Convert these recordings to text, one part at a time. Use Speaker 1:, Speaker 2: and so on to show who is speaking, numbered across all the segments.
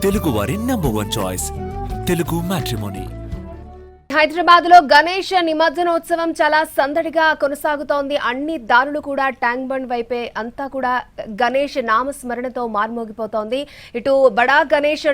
Speaker 1: తెలుగు వారి #1 choice Telugu matrimony.
Speaker 2: Hyderabad లో గణేష్ నిమజ్జనోత్సవం చాలా సందడిగా కొనసాగుతోంది. అన్ని దారులు కూడా ట్యాంక్ బండ్ వైపే అంతా కూడా గణేష్ నామస్మరణతో మార్మోగిపోతోంది. ఇటు బడా గణేష్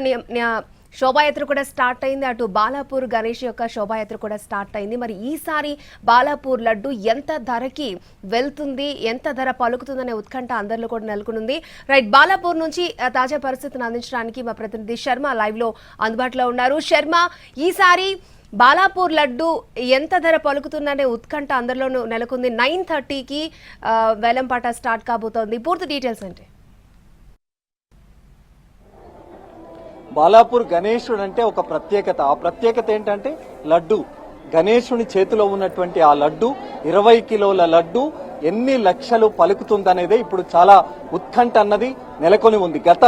Speaker 2: శోభాయాత్ర కూడా స్టార్ట్ అయింది, అటు బాలాపూర్ గణేష్ యొక్క శోభాయాత్ర కూడా స్టార్ట్ అయింది. మరి ఈసారి బాలాపూర్ లడ్డు ఎంత ధరకి వెళ్తుంది, ఎంత ధర పలుకుతుందనే ఉత్కంఠ అందరిలో కూడా నెలకొనుంది. రైట్, బాలాపూర్ నుంచి తాజా పరిస్థితిని అందించడానికి మా ప్రతినిధి శర్మ లైవ్ లో అందుబాటులో ఉన్నారు. శర్మ, ఈసారి బాలాపూర్ లడ్డు ఎంత ధర పలుకుతుందనే ఉత్కంఠ అందరిలోనూ నెలకొంది. 9:30కి వేలంపాట స్టార్ట్ కాబోతోంది. పూర్తి డీటెయిల్స్ అంటే
Speaker 3: బాలాపూర్ గణేశుడు అంటే ఒక ప్రత్యేకత. ఆ ప్రత్యేకత ఏంటంటే లడ్డు. గణేశుని చేతిలో ఉన్నటువంటి ఆ లడ్డు 20 కిలోల లడ్డు ఎన్ని లక్షలు పలుకుతుందనేదే ఇప్పుడు చాలా ఉత్కంఠ అన్నది నెలకొని ఉంది. గత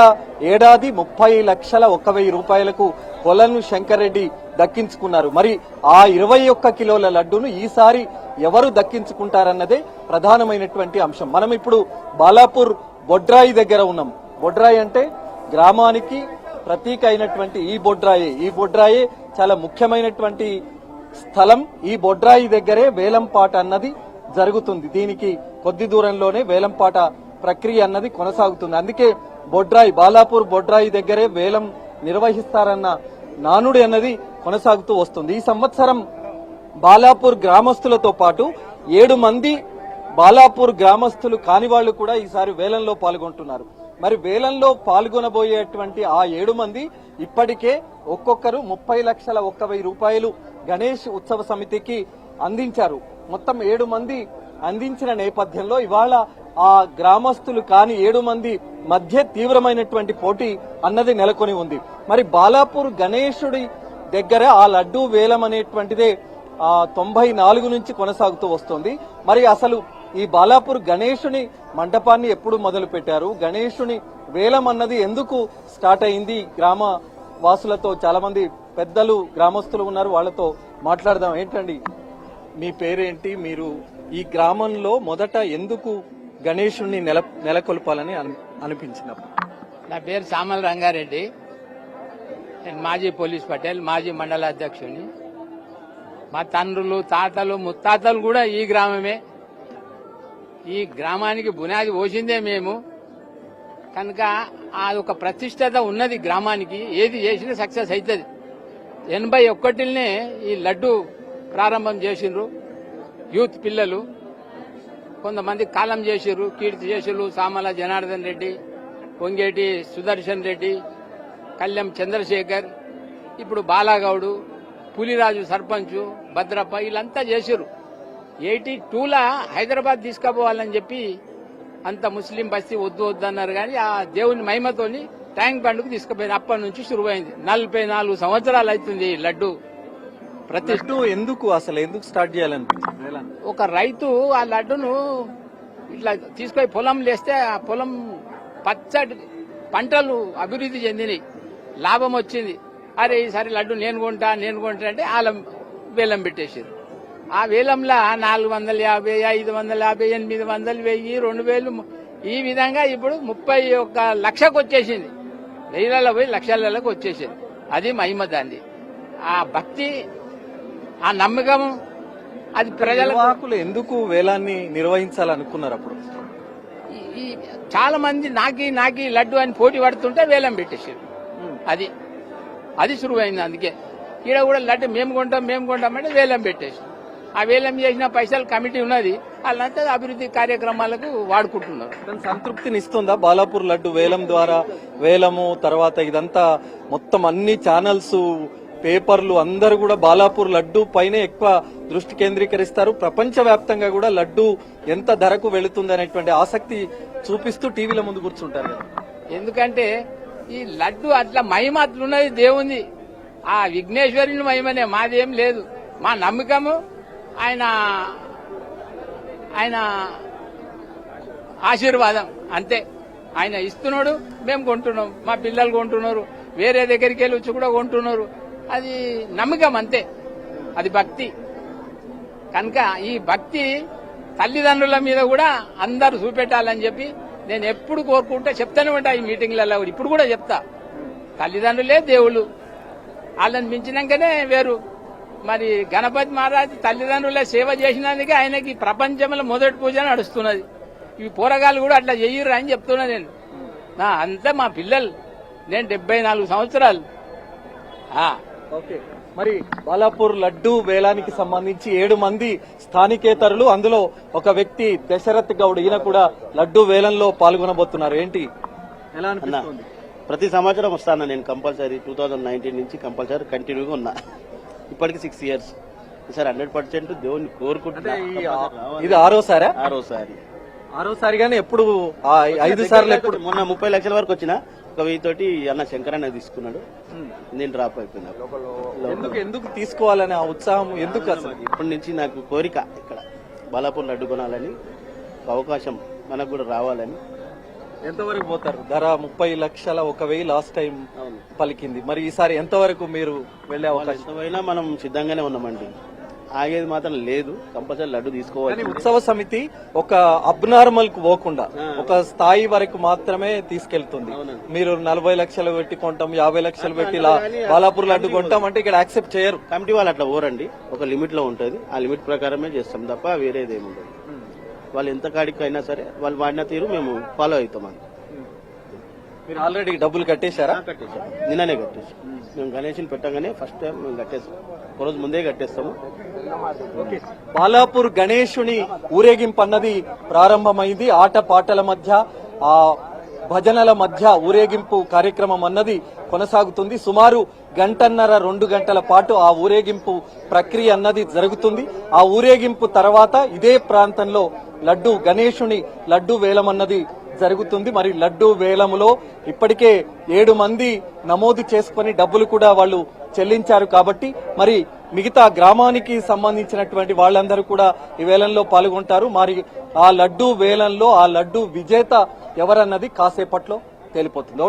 Speaker 3: ఏడాది 30,01,000 రూపాయలకు కొలను శంకర్రెడ్డి దక్కించుకున్నారు. మరి ఆ 21 కిలోల లడ్డును ఈసారి ఎవరు దక్కించుకుంటారన్నదే ప్రధానమైనటువంటి అంశం. మనం ఇప్పుడు బాలాపూర్ బొడ్రాయి దగ్గర ఉన్నాం. బొడ్రాయి అంటే గ్రామానికి ప్రతీక అయినటువంటి ఈ బొడ్రాయే చాలా ముఖ్యమైనటువంటి స్థలం. ఈ బొడ్రాయి దగ్గరే వేలంపాట అన్నది జరుగుతుంది. దీనికి కొద్ది దూరంలోనే వేలంపాట ప్రక్రియ అన్నది కొనసాగుతుంది. అందుకే బాలాపూర్ బొడ్రాయి దగ్గరే వేలం నిర్వహిస్తారన్న నానుడి అన్నది కొనసాగుతూ వస్తుంది. ఈ సంవత్సరం బాలాపూర్ గ్రామస్తులతో పాటు 7 మంది బాలాపూర్ గ్రామస్తులు కాని వాళ్ళు కూడా ఈసారి వేలంలో పాల్గొంటున్నారు. మరి వేలంలో పాల్గొనబోయేటువంటి ఆ 7 మంది ఇప్పటికే ఒక్కొక్కరు 30,01,000 రూపాయలు గణేష్ ఉత్సవ సమితికి అందించారు. మొత్తం 7 మంది అందించిన నేపథ్యంలో ఇవాళ ఆ గ్రామస్తులు కాని 7 మంది మధ్య తీవ్రమైనటువంటి పోటీ అన్నది నెలకొని ఉంది. మరి బాలాపూర్ గణేశుడి దగ్గర ఆ లడ్డూ వేలం అనేటువంటిదే 94 నుంచి కొనసాగుతూ వస్తుంది. మరి అసలు ఈ బాలాపూర్ గణేశుని మండపాన్ని ఎప్పుడు మొదలు పెట్టారు, గణేశుని వేలం అన్నది ఎందుకు స్టార్ట్ అయింది? గ్రామ వాసులతో చాలా మంది పెద్దలు గ్రామస్తులు ఉన్నారు, వాళ్ళతో మాట్లాడదాం. ఏంటండి మీ పేరేంటి? మీరు ఈ గ్రామంలో మొదట ఎందుకు గణేశుని నెలకొల్పాలని అనిపించినప్పుడు?
Speaker 4: నా పేరు సామల రంగారెడ్డి, నేను మాజీ పోలీస్ పటేల్, మాజీ మండల అధ్యక్షుని. మా తండ్రులు, తాతలు, ముత్తాతలు కూడా ఈ గ్రామమే. ఈ గ్రామానికి బునాది పోసిందే మేము కనుక అదొక ప్రతిష్టత ఉన్నది గ్రామానికి. ఏది చేసినా సక్సెస్ అవుతుంది. 81నే ఈ లడ్డు ప్రారంభం చేసిండ్రు యూత్ పిల్లలు. కొంతమంది కాలం చేసిర్రు, కీర్తి చేసిర్రు. సామల జనార్దన్ రెడ్డి, పొంగేటి సుదర్శన్ రెడ్డి, కళ్యాణ్ చంద్రశేఖర్, ఇప్పుడు బాలాగౌడు, పులిరాజు సర్పంచ్, భద్రప్ప, వీళ్ళంతా చేసిర్రు. 82లా హైదరాబాద్ తీసుకుపోవాలని చెప్పి అంత ముస్లిం బస్తీ వద్దు అన్నారు. కానీ ఆ దేవుని మహిమతోని ట్యాంక్ బండ్కు తీసుకుపోయింది. అప్పటి నుంచి శురువైంది. 44 సంవత్సరాలు అవుతుంది లడ్డు
Speaker 3: ప్రతిష్ఠ. ఎందుకు స్టార్ట్ చేయాలనిపించింది?
Speaker 4: ఒక రైతు ఆ లడ్డును ఇట్లా తీసుకొని పొలం లేస్తే ఆ పొలం పచ్చటి పంటలు అభివృద్ధి చెందినాయి, లాభం వచ్చింది. అరే ఈసారి లడ్డు నేను కొంటా అంటే వాళ్ళ వేలం పెట్టేసారు. ఆ వేలంలో 450, 550, 800, 1000, 2000 ఈ విధంగా ఇప్పుడు 31 లక్షకు వచ్చేసింది. వెయ్యిలలో పోయి లక్షలకు వచ్చేసింది. అది మహిమ దాన్ని. ఆ భక్తి, ఆ నమ్మకం, అది ప్రజలకు.
Speaker 3: ఎందుకు వేలాన్ని నిర్వహించాలనుకున్నారు అప్పుడు?
Speaker 4: చాలా మంది నాకి లడ్డు అని పోటీ పడుతుంటే వేలం పెట్టేసారు. అది శురువైంది. అందుకే ఈడ కూడా లడ్డు మేము కొంటామంటే వేలం పెట్టేసి ఆ వేలం చేసిన పైసలు కమిటీ ఉన్నది, వాళ్ళంతా అభివృద్ధి కార్యక్రమాలకు వాడుకుంటున్నారు.
Speaker 3: సంతృప్తినిస్తుందా బాలాపూర్ లడ్డు వేలం ద్వారా? వేలము తర్వాత ఇదంతా మొత్తం అన్ని ఛానల్స్, పేపర్లు అందరూ కూడా బాలాపూర్ లడ్డు పైనే ఎక్కువ దృష్టి కేంద్రీకరిస్తారు. ప్రపంచవ్యాప్తంగా కూడా లడ్డు ఎంత ధరకు వెళుతుంది అనేటువంటి ఆసక్తి చూపిస్తూ టీవీల ముందు కూర్చుంటారు.
Speaker 4: ఎందుకంటే ఈ లడ్డు అట్లా మహిమ అట్లున్నది దేవుంది. ఆ విఘ్నేశ్వరుని మహిమనే, మాదేం లేదు. మా నమ్మకము ఆయన ఆశీర్వాదం అంతే. ఆయన ఇస్తున్నాడు, మేము కొంటున్నాం, మా పిల్లలు కొంటున్నారు, వేరే దగ్గరికి వెళ్ళి వచ్చి కూడా కొంటున్నారు. అది నమ్మకం అంతే, అది భక్తి. కనుక ఈ భక్తి తల్లిదండ్రుల మీద కూడా అందరూ చూపెట్టాలని చెప్పి నేను ఎప్పుడు కోరుకుంటే చెప్తానే ఉంటా ఈ మీటింగ్లలో. ఇప్పుడు కూడా చెప్తా, తల్లిదండ్రులే దేవుళ్ళు, వాళ్ళని మించినాకనే వేరు. మరి గణపతి మహారాజ్ తల్లిదండ్రుల సేవ చేసినందుకే ఆయనకి ప్రపంచంలో మొదటి పూజ నడుస్తున్నది. ఈ పోరగాళ్ళు కూడా అట్లా చెయ్యరు అని చెప్తున్నా నేను. అంతా మా పిల్లలు, నేను 74 సంవత్సరాలు.
Speaker 3: ఓకే, మరి బాలాపూర్ లడ్డు వేలానికి సంబంధించి 7 మంది స్థానికేతరులు, అందులో ఒక వ్యక్తి దశరథ్ గౌడ్, ఈయన కూడా లడ్డు వేలంలో పాల్గొనబోతున్నారు. ఏంటి, ఎలా అనిపిస్తుంది?
Speaker 5: ప్రతి సంవత్సరం వస్తాను నేను కంపల్సరీ. 2019 నుంచి కంపల్సరీ కంటిన్యూగా ఉన్నా. ఇప్పటికి 6 ఇయర్స్. ఈసారి 100% దేవుణ్ణి కోరుకుంటున్నా.
Speaker 3: ఇది ఆరోసారా? ఆరోసారిగానే ఎప్పుడు 5 సార్లు ఎప్పుడు?
Speaker 5: మొన్న 30 లక్షల వరకు వచ్చిన ఒక 1000 తోటి అన్న శంకరన్న తీసుకున్నాడు, నేను డ్రాప్ అయిపోయినా.
Speaker 3: ఎందుకు తీసుకోవాలని ఆ ఉత్సాహం ఎందుకు? అసలు
Speaker 5: ఇప్పటి నుంచి నాకు కోరిక ఇక్కడ బాలాపూర్ లడ్డు కొనాలని, అవకాశం మనకు కూడా రావాలని.
Speaker 3: ఎంతవరకు పోతారు? ధర 30 లక్షల 1,000 లాస్ట్ టైం పలికింది. మరి ఈసారి ఎంతవరకు మీరు వెళ్లే అవకాశం?
Speaker 5: ఎంతవైనా మనం సిద్ధంగానే ఉన్నామండి, ఆగేది మాత్రం లేదు. కంపల్సరీ లడ్డు తీసుకోవాలి.
Speaker 3: ఉత్సవ సమితి ఒక అబ్నార్మల్ కు పోకుండా ఒక స్థాయి వరకు మాత్రమే తీసుకెళ్తుంది. మీరు 40 లక్షలు పెట్టి కొంటాం, 50 లక్షలు పెట్టి బాలాపూర్ లడ్డు కొంటాం అంటే ఇక్కడ యాక్సెప్ట్ చేయరు.
Speaker 5: కమిటీ వాళ్ళు అట్లా పోరండి, ఒక లిమిట్ లో ఉంటుంది. ఆ లిమిట్ ప్రకారమే చేస్తాం తప్ప వేరేది ఏముండదు. వాళ్ళు ఎంత కాడికి అయినా సరే వాళ్ళు వాడిన తీరు మేము ఫాలో అవుతాం.
Speaker 3: మీరు ఆల్రెడీ డబ్బులు కట్టేశారా?
Speaker 5: కట్టేసాం, నిన్ననే కట్టేసాం. మేము గణేష్ని పెట్టగానే ఫస్ట్ టైం మేము కట్టేస్తాం, ఒక రోజు ముందే కట్టేస్తాము.
Speaker 3: బాలాపూర్ గణేశుని ఊరేగింపు అన్నది ప్రారంభమైంది. ఆట పాటల మధ్య, ఆ భజనల మధ్య ఊరేగింపు కార్యక్రమం అన్నది కొనసాగుతుంది. సుమారు 1.5-2 గంటల పాటు ఆ ఊరేగింపు ప్రక్రియ అన్నది జరుగుతుంది. ఆ ఊరేగింపు తర్వాత ఇదే ప్రాంతంలో గణేశుని లడ్డు వేలం అన్నది జరుగుతుంది. మరి లడ్డు వేలములో ఇప్పటికే 7 మంది నమోదు చేసుకుని డబ్బులు కూడా వాళ్ళు చెల్లించారు. కాబట్టి మరి మిగతా గ్రామానికి సంబంధించినటువంటి వాళ్ళందరూ కూడా ఈ వేలంలో పాల్గొంటారు. మరి ఆ లడ్డు వేలంలో ఆ లడ్డు విజేత ఎవరన్నది కాసేపట్లో తేలిపోతుంది.